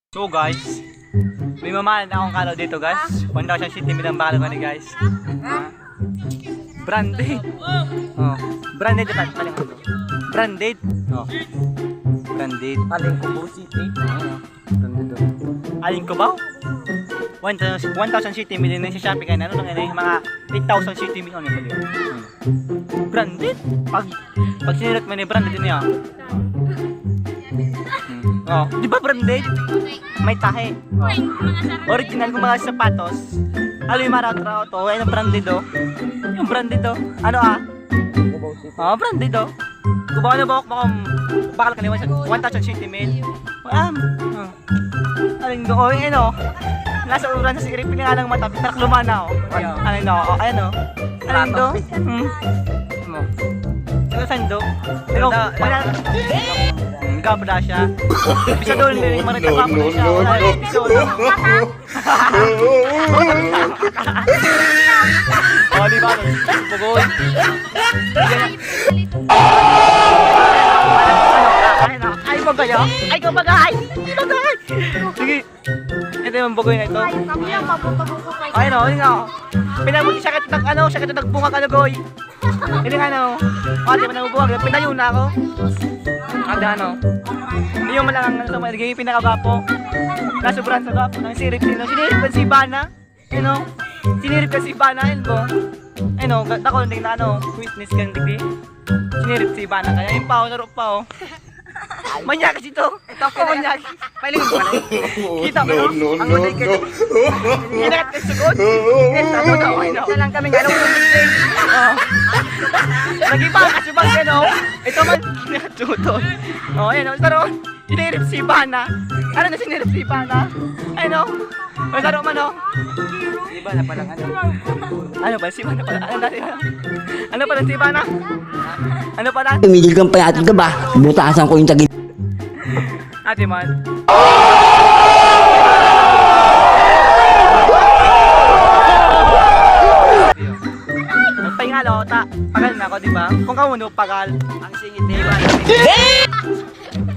So guys, may mamahan akong kalaw dito guys. 1,000 city milang bakal ko ni guys. Branded. Oh, branded dapat paling ano. Branded. Oh. Branded. Paling Kubo City. Branded. Alin ko ba? 1,000 city million na sa Shopee kanina ano lang mga 8,000 city million ano pala. Branded. Pag sinilat mo ni branded din niya. Oh, di ba branded? May tahe. Oh. Original kung mga sapatos. Ano yung maratraw to? Ay, branded oh. Yung branded oh. Ano ah? Kubo City. Oh, branded oh. Kung baka na bakal ka ni 1,000 city mil. Aling do, oh, yun oh. Nasa uran sa sirip nga lang mata, tarak lumana oh. Ano no? Oh, ayan oh. Aling do? Ano? Ano sando? Pero wala. Gabra siya. Bisa doon din yung marita gabra siya. Oh, di ba? Bugoy. Ay, bagay. Ay, bagay. Bagay. Sige. Ito yung bugoy na ito. Ay, no, hindi nga. Pinabuti siya katitag ano, siya katitag bunga ka goy. Hindi nga no. Ate pa nabubuwag, pinayo na ako. Ada ano. Hindi yung malangang ano, magiging pinakagapo. Nasobrahan sa gapo ng sirip nila. Sinirip ka si Ivana. You know? Sinirip ka si Ivana, yun po. Ano, ako hindi na ano, witness ka hindi. Sinirip si Ivana kaya yung pao, naro pao. Manyak kasi ito. Ito ako manyak. Pailing mo pala. Kita mo no? Ang muday ka ito. Hinakat ka sugod. Ito daw. Ito lang kami nga. Nag-iba kasi bang gano. Ito man. Nakatutol. O, ayan o. Taro. Sinirip si Ivana. Ano na sinirip si Ivana? Ano? O, taro man o. Si Ivana palang ano? Ano ba? Si Ivana pala? Ano pala si Ivana? Ano pala? Tumigil kang payatid ka ba? Butasan ko yung tagil. Ate man. Pahingalo, pagal na ako, di ba? Kung kauno, pagal. Ang singit ni Ivan.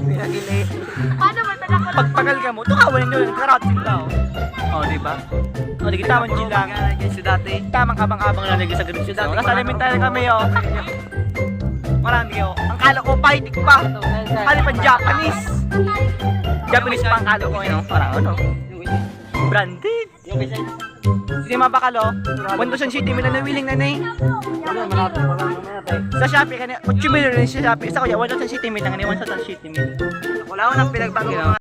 Pinagili. Pagpagal ka mo, tukawan nyo, nagkaratin ka. Oh, di ba? O, di kita man lang. Si dati. Tamang kabang-abang lalagay sa ganun siya. Nasa elementary kami, oh. Marami, oh. Ang kala ko, paitik pa. Kali pa Japanese. Japanese pa ang kala ko, yun, oh. Parang ano. Branded. Hindi mabakalo. 1,000 city mila na willing na na eh. Sa Shopee, 8 million rin sa Shopee. Sa kuya, 1,000 city mil lang. 1,000 city mil. Wala ko nang pinagbago.